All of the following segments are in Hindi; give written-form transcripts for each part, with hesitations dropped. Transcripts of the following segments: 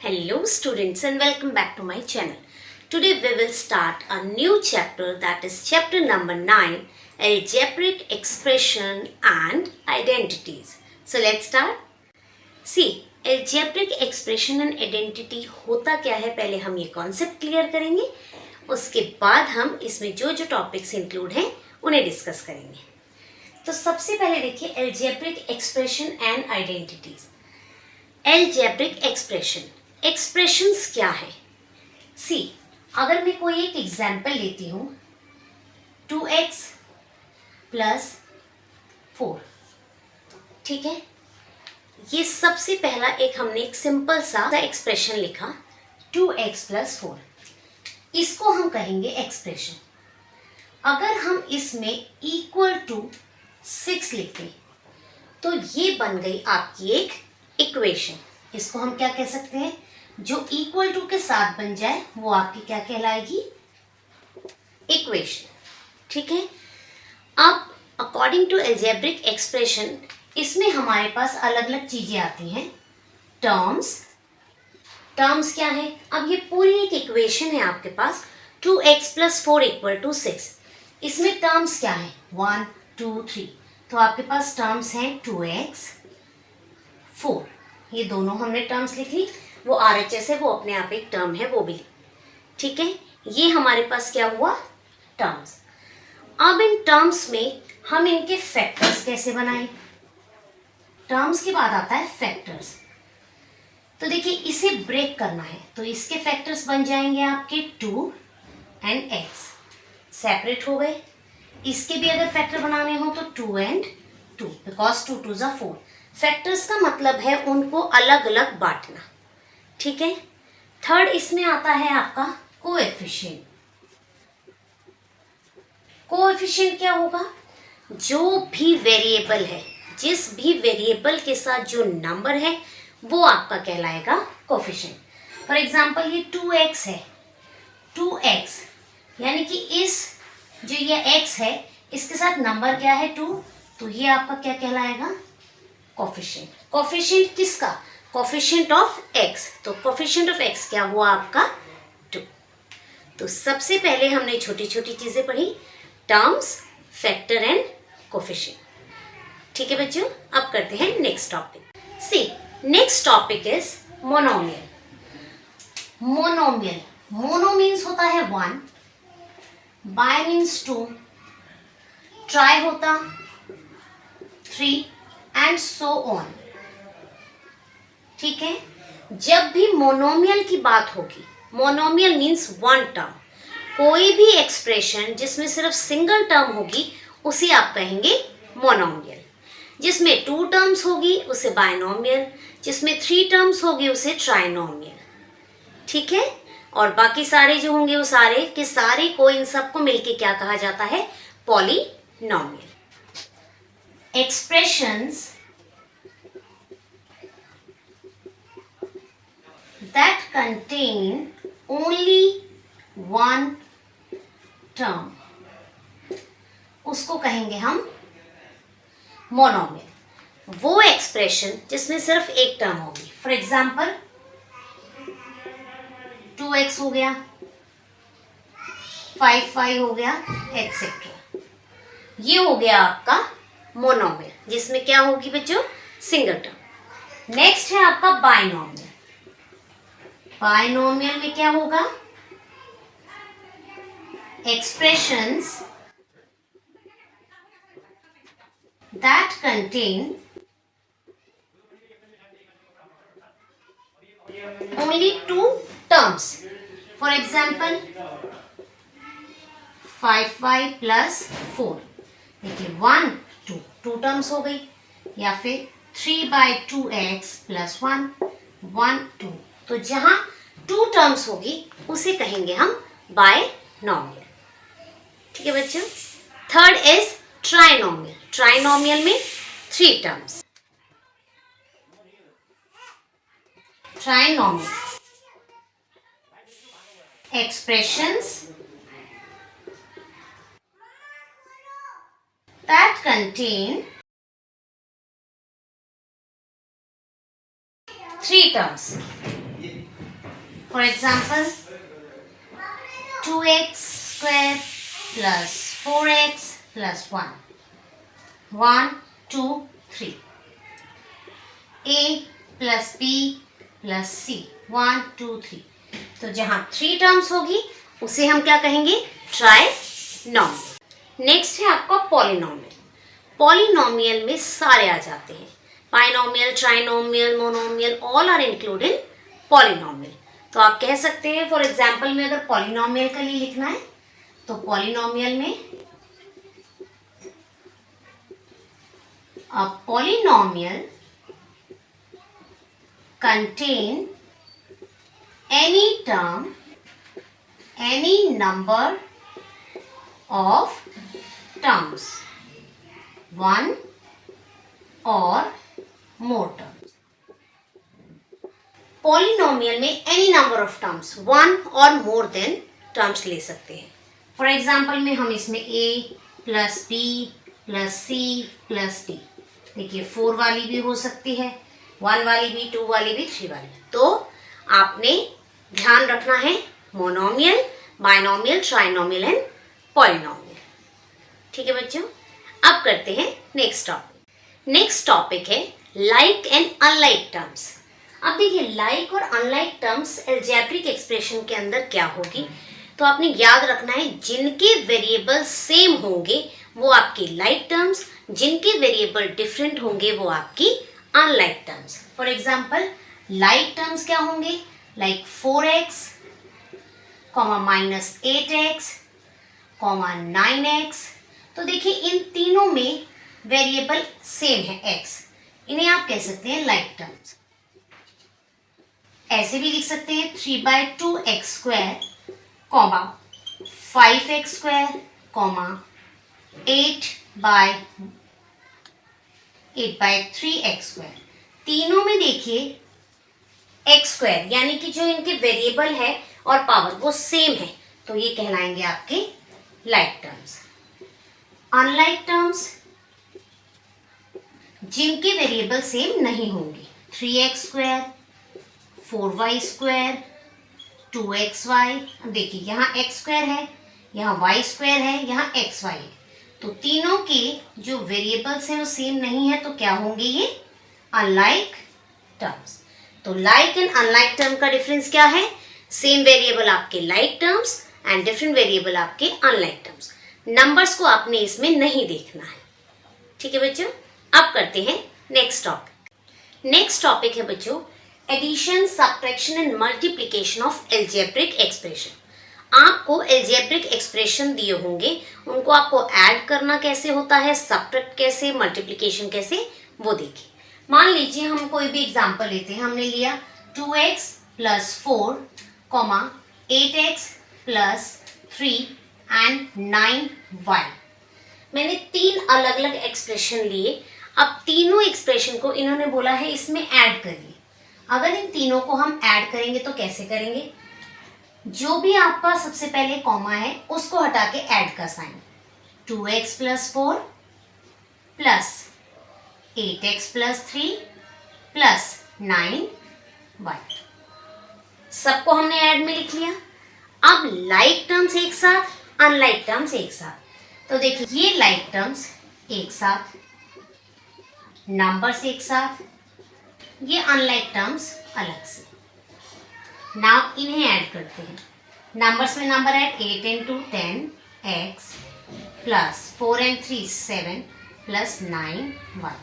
Hello students and welcome back to my channel. Today we will start a new chapter, that is chapter number 9, algebraic expression and identities. So let's start. See, algebraic expression and identity होता क्या है, पहले हम ये concept clear करेंगे, उसके बाद हम इसमें जो जो topics include हैं उन्हें discuss करेंगे. तो सबसे पहले देखिए algebraic expression and identities. algebraic expressions क्या है? सी, अगर मैं कोई एक एग्जाम्पल लेती हूँ 2x प्लस 4, ठीक है, ये सबसे पहला एक हमने एक सिंपल सा एक्सप्रेशन लिखा 2x प्लस 4, इसको हम कहेंगे एक्सप्रेशन. अगर हम इसमें इक्वल टू 6 लिखें तो ये बन गई आपकी एक इक्वेशन. इसको हम क्या कह सकते हैं? जो इक्वल टू के साथ बन जाए वो आपकी क्या कहलाएगी? इक्वेशन. ठीक है. अब अकॉर्डिंग टू अलजेब्रिक एक्सप्रेशन इसमें हमारे पास अलग अलग चीजें आती हैं. टर्म्स क्या है? अब ये पूरी एक इक्वेशन है आपके पास 2x प्लस 4 इक्वल टू 6. इसमें टर्म्स क्या है? 1 2 3. तो आपके पास टर्म्स हैं 2x 4. ये दोनों हमने टर्म्स लिख ली. वो RHS है, वो अपने आप एक टर्म है, वो भी. ठीक है, ये हमारे पास क्या हुआ? टर्म्स. अब इन टर्म्स में हम इनके फैक्टर्स कैसे बनाएं? टर्म्स के बाद आता है फैक्टर्स. तो देखिए, इसे ब्रेक करना है तो इसके फैक्टर्स बन जाएंगे आपके 2 एंड x. सेपरेट हो गए. इसके भी अगर फैक्टर बनाने हो तो 2 एंड 2, बिकॉज 2 2 जा 4. फैक्टर्स का मतलब है उनको अलग अलग बांटना. ठीक है. थर्ड इसमें आता है आपका कोएफिशिएंट. कोएफिशिएंट क्या होगा? जो भी वेरिएबल है, जिस भी वेरिएबल के साथ जो नंबर है वो आपका कहलाएगा कोएफिशिएंट. फॉर एग्जांपल ये 2x है. 2x यानी कि इस जो ये x है इसके साथ नंबर क्या है? 2. तो ये आपका क्या कहलाएगा? कोएफिशिएंट. कोएफिशिएंट किसका? Coefficient of x. तो कोएफिशिएंट ऑफ x क्या हुआ आपका? 2. तो सबसे पहले हमने छोटी छोटी चीजें पढ़ी, टर्म्स, फैक्टर एंड कोएफिशिएंट. ठीक है बच्चों, अब करते हैं next topic. See, next topic is monomial. Monomial, mono means होता है 1, बाय मीन्स 2, ट्राई होता 3 एंड सो ऑन. ठीक है. जब भी मोनोमियल की बात होगी, मोनोमियल मीन्स वन टर्म, कोई भी एक्सप्रेशन जिसमें सिर्फ सिंगल टर्म होगी उसे आप कहेंगे मोनोमियल. जिसमें 2 टर्म्स होगी उसे बायनोमियल, जिसमें 3 टर्म्स होगी उसे ट्राइनोमियल. ठीक है. और बाकी सारे जो होंगे वो सारे के सारे को इन सबको मिलके क्या कहा जाता है? Polynomial. Expressions that contain only one term उसको कहेंगे हम मोनोमियल. वो एक्सप्रेशन जिसमें सिर्फ एक टर्म होगी. फॉर एग्जाम्पल 2x हो गया, 5 हो गया, एक्सेट्रा. ये हो गया आपका मोनोमियल, जिसमें क्या होगी बच्चों? Single term. नेक्स्ट है आपका बायनोमियल. बायनोमियल में क्या होगा? Expressions that contain only 2 terms. For example 5 plus 4. देखिए 1 2 टर्म्स हो गई. या फिर 3/2x प्लस 1 1 2. तो जहां 2 टर्म्स होगी उसे कहेंगे हम बायनोमियल. ठीक है बच्चों. Third is trinomial. ट्राइनोमियल में 3 terms. Trinomial expressions that contain 3 terms. For example 2x square plus 4x plus 1, 1 2 3, a plus b plus c, 1 2 3। तो जहां 3 टर्म्स होगी उसे हम क्या कहेंगे? ट्राइनॉमियल। नेक्स्ट है आपका पॉलिनॉमियल। पॉलिनॉमियल में सारे आ जाते हैं, binomial, trinomial, monomial, all are included in polynomial. तो आप कह सकते हैं, फॉर एग्जाम्पल में अगर पॉलिनॉमियल के लिए लिखना है तो पॉलिनॉमियल में a polynomial contain any term, any number of terms, one or more terms. Polynomial में any number of terms, one और मोर देन टर्म्स ले सकते हैं। फॉर एग्जाम्पल में हम इसमें a plus b plus c plus d, देखिए 4 वाली भी हो सकती है, 1 वाली भी, 2 वाली भी, 3 वाली। तो आपने ध्यान रखना है monomial, binomial, trinomial and polynomial. ठीक है बच्चों, अब करते हैं नेक्स्ट टॉपिक। नेक्स्ट टॉपिक है लाइक एंड अनलाइक टर्म्स। अब देखिए लाइक और अनलाइक टर्म्स अलजेब्रिक एक्सप्रेशन के अंदर क्या होगी, तो आपने याद रखना है जिनके वेरिएबल सेम होंगे वो आपकी लाइक टर्म्स, जिनके वेरिएबल डिफरेंट होंगे वो आपकी unlike terms. For example like terms क्या होंगे? Like 4x, minus 8x, 9x। तो देखिए इन तीनों में वेरिएबल सेम है x, इन्हें आप कह सकते हैं लाइक टर्म्स। ऐसे भी लिख सकते हैं 3/2x square, 5x square, 8/3x square. तीनों में देखिए x स्क्वायर यानी कि जो इनके वेरिएबल है और पावर वो सेम है, तो ये कहलाएंगे आपके लाइक टर्म्स। अनलाइक टर्म्स जिनके वेरिएबल सेम नहीं होंगे, 3x square, 4y square, 2xy। देखिए यहाँ x स्क्वायर है, यहाँ y स्क्वायर है, यहाँ xy है, तो तीनों के जो वेरिएबल्स हैं वो सेम नहीं है, तो क्या होंगे ये? Unlike terms. तो लाइक एंड अनलाइक टर्म का डिफरेंस क्या है? सेम वेरिएबल आपके like terms and different variable आपके अनलाइक टर्म्स। नंबर्स को आपने इसमें नहीं देखना है। ठीक है बच्चों, अब करते हैं नेक्स्ट टॉपिक। नेक्स्ट टॉपिक है बच्चों addition, subtraction and multiplication of algebraic expression. आपको अलजेब्रिक एक्सप्रेशन दिए होंगे, उनको आपको ऐड करना कैसे होता है, सब्ट्रैक्ट कैसे, मल्टीप्लिकेशन कैसे, वो देखिए। मान लीजिए हम कोई भी एग्जांपल लेते हैं, हमने लिया 2x plus 4, 8x plus 3 and 9y। मैंने 3 अलग अलग एक्सप्रेशन लिए। अब तीनों एक्सप्रेशन को इन्होंने बोला है इसमें ऐड करिए। अगर इन तीनों को हम ऐड करेंगे तो कैसे करेंगे? जो भी आपका सबसे पहले कॉमा है उसको हटा के ऐड का sign, 2x plus 4 plus 8x plus 3 plus 9y, सबको हमने ऐड में लिख लिया। अब लाइक टर्म्स एक साथ, अनलाइक टर्म्स एक साथ। तो देखिए ये लाइक टर्म्स एक साथ, नंबर्स एक साथ, ये अनलाइक टर्म्स अलग से। नाउ इन्हें ऐड करते हैं। नंबर्स में number add, 8 into 10x plus 4 and 3 7 plus 9y।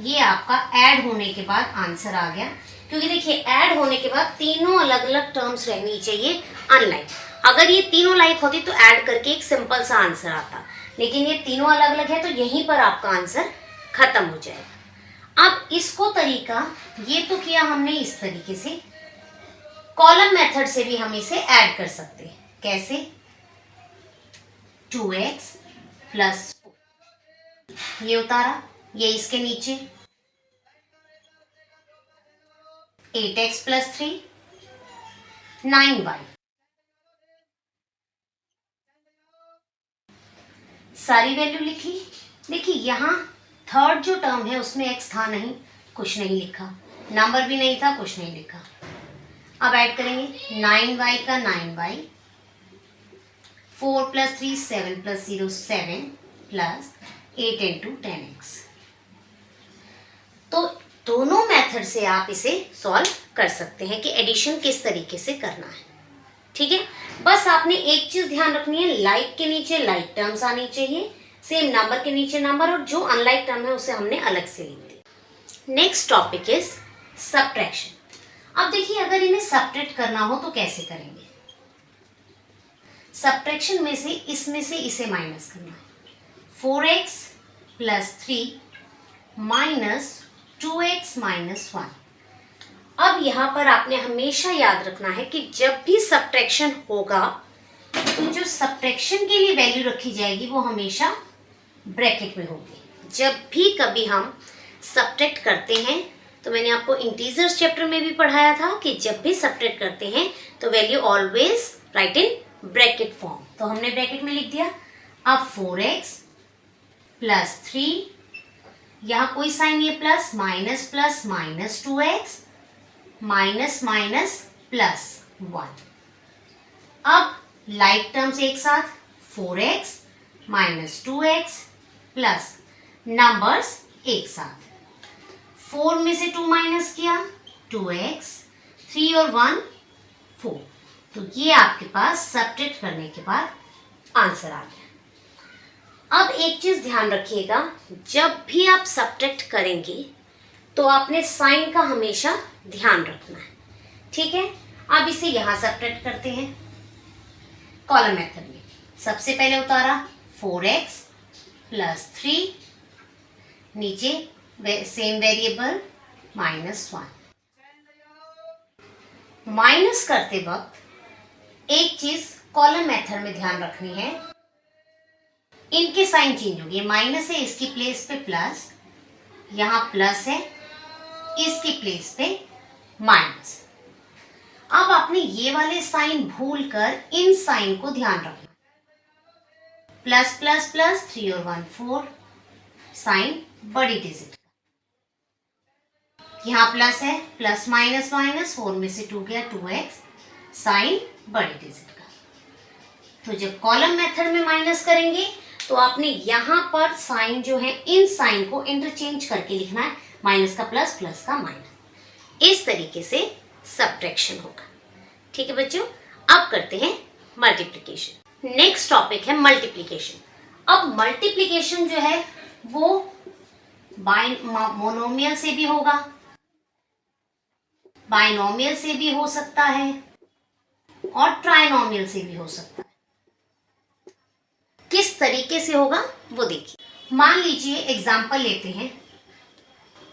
ये आपका ऐड होने के बाद आंसर आ गया, क्योंकि देखिए ऐड होने के बाद तीनों अलग अलग टर्म्स रहनी चाहिए अनलाइक। अगर ये तीनों लाइक होती तो ऐड करके एक सिंपल सा आंसर आता, लेकिन ये तीनों अलग अलग है तो यहीं पर आपका आंसर खत्म हो जाएगा। अब इसको तरीका, ये तो किया हमने इस तरीके से, कॉलम मेथड से भी हम इसे ऐड कर सकते हैं। कैसे? 2x प्लस 4, ये उतारा, ये इसके नीचे 8x प्लस 3, 9y, सारी वैल्यू लिखी। देखिए यहाँ थर्ड जो टर्म है उसमें x था नहीं, कुछ नहीं लिखा, नंबर भी नहीं था, कुछ नहीं लिखा। अब ऐड करेंगे 9y का 9y, 4 + 3 7 + 0 7 प्लस 8 × 10x। तो दोनों मेथड से आप इसे सॉल्व कर सकते हैं कि एडिशन किस तरीके से करना है। ठीक है, बस आपने एक चीज ध्यान रखनी है, लाइक के नीचे लाइक टर्म्स आनी चाहिए, सेम नंबर के नीचे नंबर, और जो अनलाइक टर्म है उसे हमने अलग से लिख दिया। Next topic is subtraction. अब देखिए, अगर इन्हें सब्ट्रैक्ट करना हो तो कैसे करेंगे। सब्ट्रैक्शन में से इसमें से इसे माइनस करना है। 4x + 3 - 2x - 1। अब यहाँ पर आपने हमेशा याद रखना है कि जब भी सब्ट्रैक्शन होगा तो जो सब्ट्रैक्शन के लिए वैल्यू रखी जाएगी वो हमेशा ब्रैकेट में होगी। जब भी कभी हम सब्ट्रैक्ट करते हैं, तो मैंने आपको इंटीजर्स चैप्टर में भी पढ़ाया था कि जब भी सब्ट्रैक्ट करते हैं तो value always right in bracket form. तो हमने ब्रैकेट में लिख दिया। अब 4x + 3, यहाँ कोई साइन ये plus, minus plus minus 2x minus minus plus 1। अब लाइक टर्म्स एक साथ, 4x - 2x प्लस नंबर्स एक साथ। 4 में से 2 माइनस किया, 2x, 3 और 1 4। तो ये आपके पास सब्ट्रैक्ट करने के बाद आंसर आ गया। अब एक चीज ध्यान रखिएगा, जब भी आप सब्ट्रैक्ट करेंगे तो आपने साइन का हमेशा ध्यान रखना है। ठीक है, अब इसे यहां सब्ट्रैक्ट करते हैं कॉलम मेथड में। सबसे पहले उतारा 4x + 3, नीचे सेम वेरिएबल -1। माइनस करते वक्त एक चीज कॉलम मेथड में ध्यान रखनी है, इनके साइन चेंज होंगे। माइनस है, इसकी प्लेस पे प्लस, यहां प्लस है, इसकी प्लेस पे माइनस। अब आपने ये वाले साइन भूलकर इन साइन को ध्यान रखना। प्लस प्लस प्लस 3 और 1 4, साइन बड़ी डिजिट। यहाँ प्लस है, प्लस माइनस माइनस, 4 में से 2 गया 2x, साइन बड़ी डिजिट का। तो जब कॉलम मेथड में माइनस करेंगे तो आपने यहाँ पर साइन जो है, इन साइन को इंटरचेंज करके लिखना है, माइनस का प्लस, प्लस का माइनस। इस तरीके से सब्ट्रैक्शन होगा। ठीक है बच्चों, अब करते हैं मल्टीप्लिकेशन। नेक्स्ट टॉपिक है मल्टीप्लिकेशन। अब मल्टीप्लिकेशन जो है वो मोनोमियल से भी होगा, बाइनोमियल से भी हो सकता है और ट्राइनोमियल से भी हो सकता है। किस तरीके से होगा वो देखिए। मान लीजिए एग्जांपल लेते हैं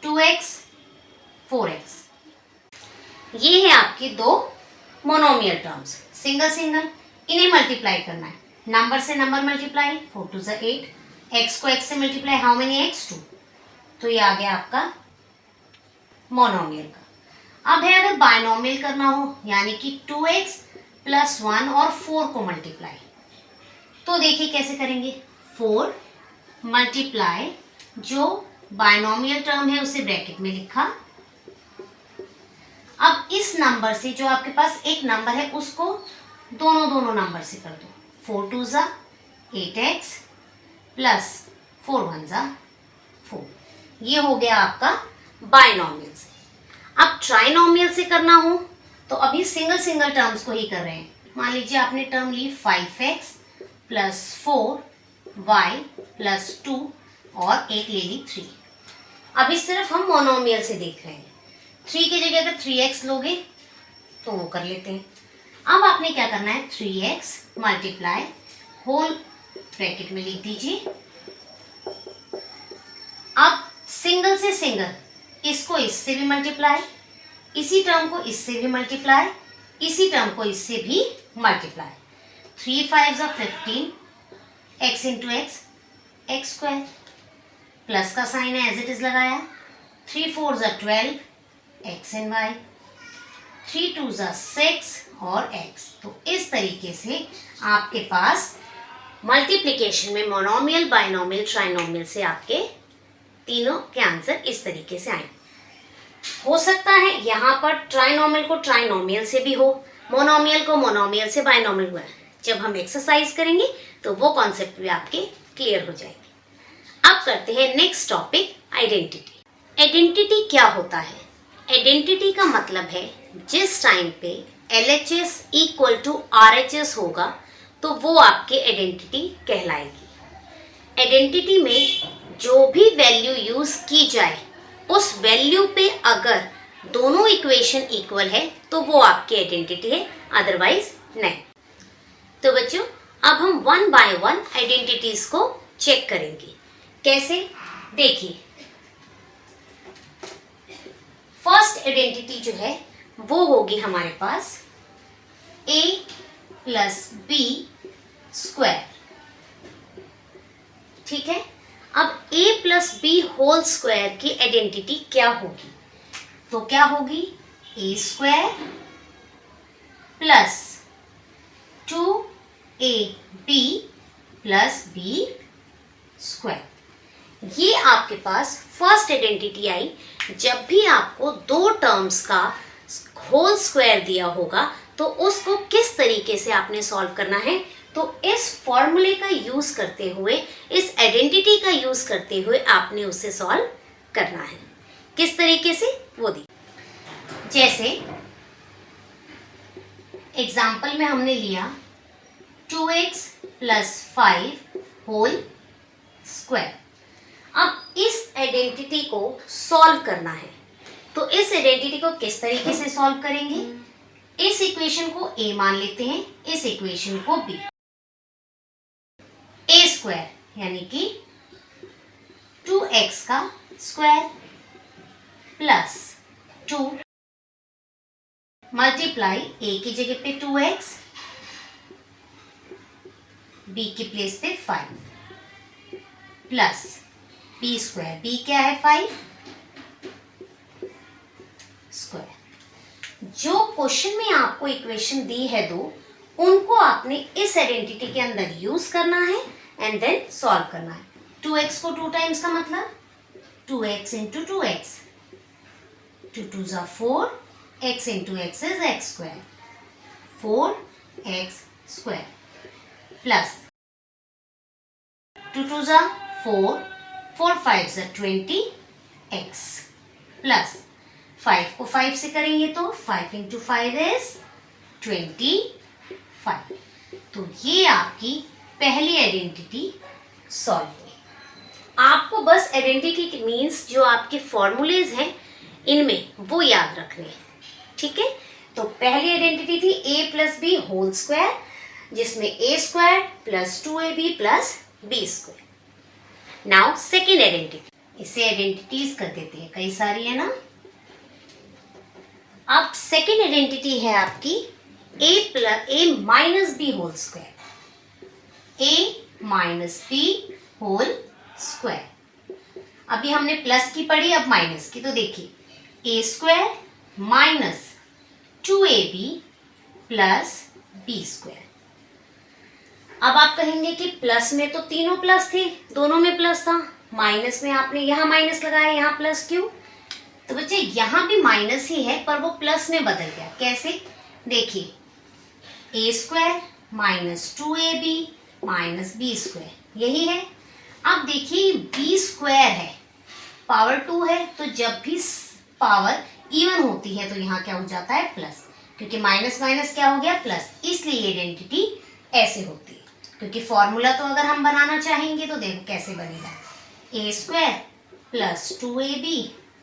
2x 4x, ये है आपके दो मोनोमियल टर्म्स, सिंगल सिंगल, इन्हें मल्टीप्लाई करना है। नंबर से नंबर मल्टीप्लाई, 4 × 2 = 8, x को x से मल्टीप्लाई, हाउ मेनी x 2। तो ये आ गया आपका मोनोमियल का। अब है अगर बाइनोमियल करना हो, यानी कि 2x + 1 और 4 को मल्टीप्लाई, तो देखिए कैसे करेंगे। 4 मल्टीप्लाई, जो बाइनोमियल टर्म है उसे ब्रैकेट में लिखा। अब इस नंबर से जो आपके पास एक नंबर है उसको दोनों नंबर से कर दो। 4 × 2 = 8x प्लस 4 × 1 = 4। ये हो गया आपका बाइनोमियल से। अब ट्राइनोमियल से करना हो तो अभी सिंगल सिंगल टर्म्स को ही कर रहे हैं। मान लीजिए आपने टर्म ली 5x + 4y + 2 और एक ले ली 3। अभी सिर्फ हम मोनोमियल से देख रहे हैं। 3 की जगह अगर 3x लोगे तो वो कर लेते हैं। अब आपने क्या करना है, 3x मल्टीप्लाई, होल ब्रैकेट में लिख दीजिए। अब सिंगल से सिंगल, इसको इससे भी मल्टीप्लाई, इसी टर्म को इससे भी मल्टीप्लाई, इसी टर्म को इससे भी multiply. 3 × 5 = 15, x × x x², plus का साइन है एज इट इज लगाया। 3 × 4 = 12, x and y, 3 × 2 = 6 और x। तो इस तरीके से आपके पास मल्टीप्लिकेशन में मोनोमियल, बाइनोमियल, ट्राइनोमियल से आपके तीनों के आंसर इस तरीके से आए। हो सकता है यहाँ पर ट्राइनोमियल को ट्राइनोमियल से भी हो, मोनोमियल को मोनोमियल से, बाइनोमियल हुआ। जब हम एक्सरसाइज करेंगे तो वो कॉन्सेप्ट भी आपके क्लियर हो जाएंगे। अब करते हैं नेक्स्ट टॉपिक, आइडेंटिटी। आइडेंटिटी क्या होता है? आइडेंटिटी का मतलब है जिस टाइम पे LHS इक्वल टू RHS होगा तो वो आपकी आइडेंटिटी कहलाएगी। आइडेंटिटी में जो भी वैल्यू यूज की जाए उस वैल्यू पे अगर दोनों इक्वेशन इक्वल है तो वो आपकी आइडेंटिटी है, अदरवाइज नहीं। तो बच्चों अब हम वन बाय वन आइडेंटिटीज को चेक करेंगे। कैसे? देखिए, फर्स्ट आइडेंटिटी जो है वो होगी हमारे पास a प्लस बी स्क्वायर। ठीक है, अब a plus b whole square की आइडेंटिटी क्या होगी? तो क्या होगी? a square plus 2ab plus b square. ये आपके पास फर्स्ट आइडेंटिटी आई। जब भी आपको दो टर्म्स का होल स्क्वायर दिया होगा तो उसको किस तरीके से आपने सॉल्व करना है, तो इस फॉर्मूले का यूज करते हुए, इस आइडेंटिटी का यूज करते हुए आपने उसे सॉल्व करना है। किस तरीके से वो दी, जैसे एग्जाम्पल में हमने लिया 2x प्लस 5 होल स्क्वायर। अब इस आइडेंटिटी को सॉल्व करना है, तो इस आइडेंटिटी को किस तरीके से सॉल्व करेंगे? इस इक्वेशन को a मान लेते हैं, इस इक्वेशन को b। a स्क्वायर यानी कि 2x का स्क्वायर प्लस 2 मल्टीप्लाई a की जगह पे 2x, b की प्लेस पे 5 प्लस b स्क्वायर। b क्या है? 5 स्क्वायर। जो क्वेश्चन में आपको इक्वेशन दी है दो, उनको आपने इस आइडेंटिटी के अंदर यूज करना है एंड देन सॉल्व करना है। 2x को 2 टाइम्स का मतलब 2x इंटू 2x, 2 2 जा 4, x into x is x square, 4x square plus 2 2 जा 4, 4 5 जा 20x प्लस 5 को 5 से करेंगे तो 5 इंटू 5 इज 25। तो ये आपकी पहली आइडेंटिटी सॉल्व हुई। आपको बस आइडेंटिटी मीन्स जो आपके फॉर्मूलेज हैं इनमें वो याद रखने हैं। ठीक है, तो पहली आइडेंटिटी थी a plus b whole square, जिसमें a square plus 2ab plus b square. Now second identity, इसे आइडेंटिटीज कर देते हैं, कई सारी है ना। अब सेकेंड आइडेंटिटी है आपकी a minus b whole square, a minus b whole square. अभी हमने प्लस की पढ़ी, अब माइनस की। तो देखिए a square minus 2ab plus b square. अब आप कहेंगे कि प्लस में तो तीनों प्लस थे, दोनों में प्लस था, माइनस में आपने यहाँ माइनस लगाया, यहाँ प्लस क्यों? तो बच्चे यहाँ भी माइनस ही है पर वो प्लस में बदल गया। कैसे? देखिए a square minus 2ab minus b square, यही है। अब देखिए b स्क्वायर है, पावर 2 है, तो जब भी पावर इवन होती है तो यहाँ क्या हो जाता है? प्लस, क्योंकि माइनस माइनस क्या हो गया? प्लस। इसलिए आइडेंटिटी ऐसे होती है। क्योंकि फॉर्मूला तो अगर हम बनाना चाहेंगे तो देखो कैसे बनेगा, a square plus 2ab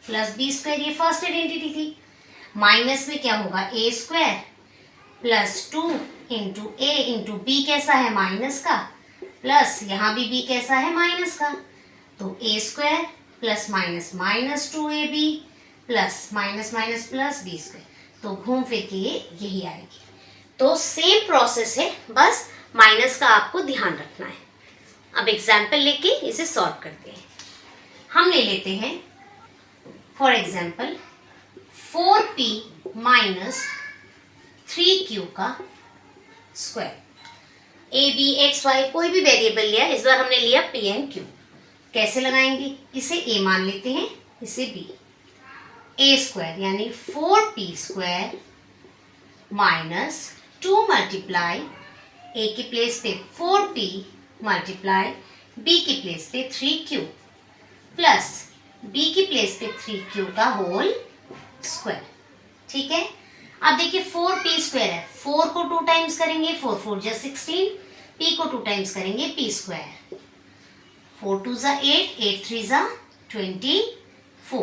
plus b square, ये फर्स्ट आइडेंटिटी थी। माइनस में क्या होगा? a square plus 2 into a into b कैसा है? माइनस का, प्लस यहाँ भी b कैसा है? माइनस का। तो a square plus minus minus 2ab plus minus minus plus b square. तो घूम फिर के ये यही आएगी। तो सेम प्रोसेस है, बस माइनस का आपको ध्यान रखना है। अब एग्जाम्पल लेके इसे सॉल्व करते हैं। हम ले लेते हैं for example 4p minus 3q का square. a b x y कोई भी वेरिएबल लिया, इस बार हमने लिया p and q। कैसे लगाएंगे? इसे a मान लेते हैं, इसे b। ए स्क्वायर यानी 4p स्क्वायर माइनस 2 मल्टीप्लाई ए की प्लेस पे 4p मल्टीप्लाई बी की प्लेस पे 3q प्लस बी की प्लेस पे 3q का होल स्क्वायर। ठीक है, अब देखिए 4p स्क्वायर है, 4 को 2 टाइम्स करेंगे 4 4 जा 16, p को 2 टाइम्स करेंगे p स्क्वायर, 4 2 जा 8, 8 3 जा 24,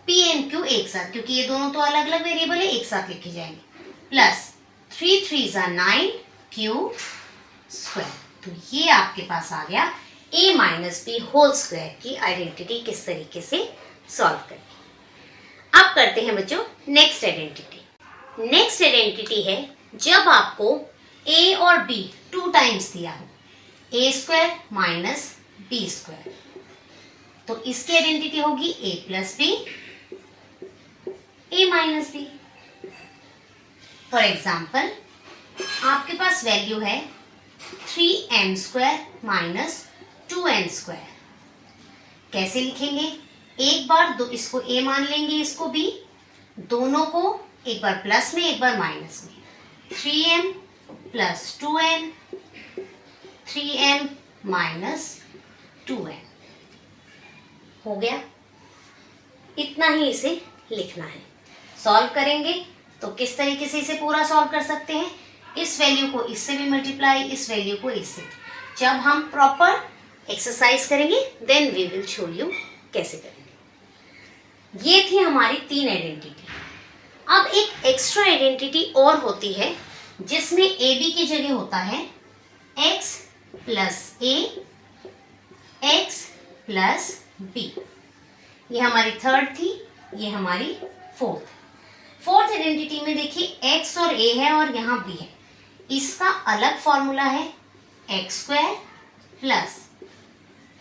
p एंड q एक साथ, क्योंकि ये दोनों तो अलग अलग वेरिएबल है, एक साथ लिखे जाएंगे, प्लस 3 3 जा 9 q स्क्वायर। तो ये आपके पास आ गया a minus b whole square की आइडेंटिटी किस तरीके से सॉल्व करें। अब करते हैं बच्चों नेक्स्ट आइडेंटिटी। नेक्स्ट आइडेंटिटी है जब आपको a और b 2 टाइम्स दिया हो, a square minus b square, तो इसकी आइडेंटिटी होगी a plus b, a minus b. For example आपके पास वैल्यू है 3m square minus 2n square. कैसे लिखेंगे, एक बार दो इसको a मान लेंगे, इसको b, दोनों को एक बार प्लस में एक बार माइनस में, 3m plus 2n, 3m minus 2n हो गया। इतना ही इसे लिखना है। सॉल्व करेंगे तो किस तरीके से इसे पूरा सॉल्व कर सकते हैं, इस वैल्यू को इससे भी मल्टीप्लाई, इस वैल्यू को इससे। जब हम प्रॉपर एक्सरसाइज करेंगे then we will show you कैसे करेंगे। ये थी हमारी 3 आइडेंटिटी। अब एक एक्स्ट्रा आइडेंटिटी और होती है जिसमें ए बी की जगह होता है x प्लस ए, x प्लस बी। ये हमारी थर्ड थी, ये हमारी फोर्थ आइडेंटिटी में देखिए x और a है और यहाँ b है। इसका अलग फॉर्मूला है x square plus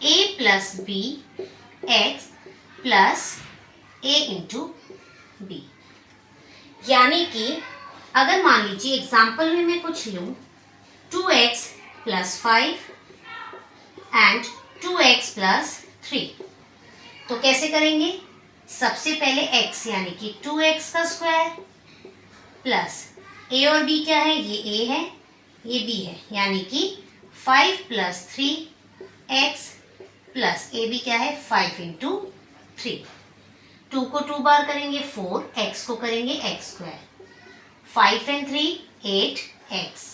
a plus b x plus a into b. यानी कि अगर मान लीजिए एग्जाम्पल में मैं कुछ लूं 2x plus 5 and 2x plus 3, तो कैसे करेंगे, सबसे पहले x यानी कि 2x का स्क्वायर प्लस a और b क्या है, ये a है ये b है, यानी कि 5 plus 3x plus A B क्या है 5 इंटू 3, 2 को 2 बार करेंगे 4, x को करेंगे x square, 5 and 3 8x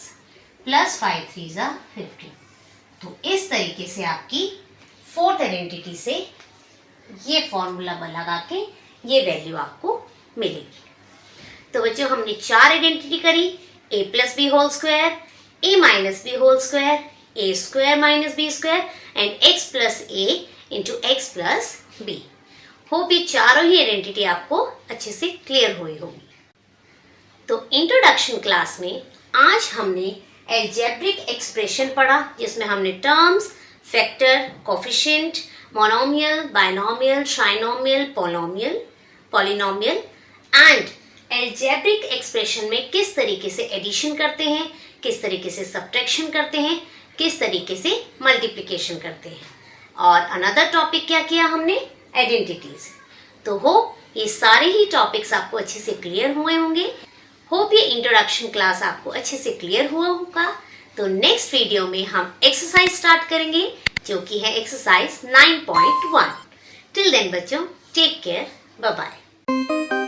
plus 5 3 जा 15। तो इस तरीके से आपकी फोर्थ आइडेंटिटी से ये फॉर्मूला लगा के ये वैल्यू आपको मिलेगी। तो बच्चों हमने 4 आइडेंटिटी करी, a plus b whole square, a minus b whole square, a square minus b square and x plus a into x plus b. Hope ये चारों ही आइडेंटिटी आपको अच्छे से क्लियर हुई होगी। तो इंट्रोडक्शन क्लास में आज हमने एल्जेब्रिक एक्सप्रेशन पढ़ा, जिसमें हमने terms, factor, coefficient, monomial, binomial, trinomial, polynomial and algebraic expression में किस तरीके से एडिशन करते हैं, किस तरीके से सब्ट्रैक्शन करते हैं, किस तरीके से मल्टीप्लिकेशन करते हैं, और अनदर टॉपिक क्या किया हमने, आइडेंटिटीज। तो होप ये सारे ही टॉपिक्स आपको अच्छे से क्लियर हुए होंगे। होप ये इंट्रोडक्शन क्लास आपको अच्छे से क्लियर हुआ होगा। तो नेक्स्ट वीडियो में हम एक्सरसाइज स्टार्ट करेंगे जो कि है एक्सरसाइज 9.1। टिल देन बच्चों टेक केयर, बाय बाय।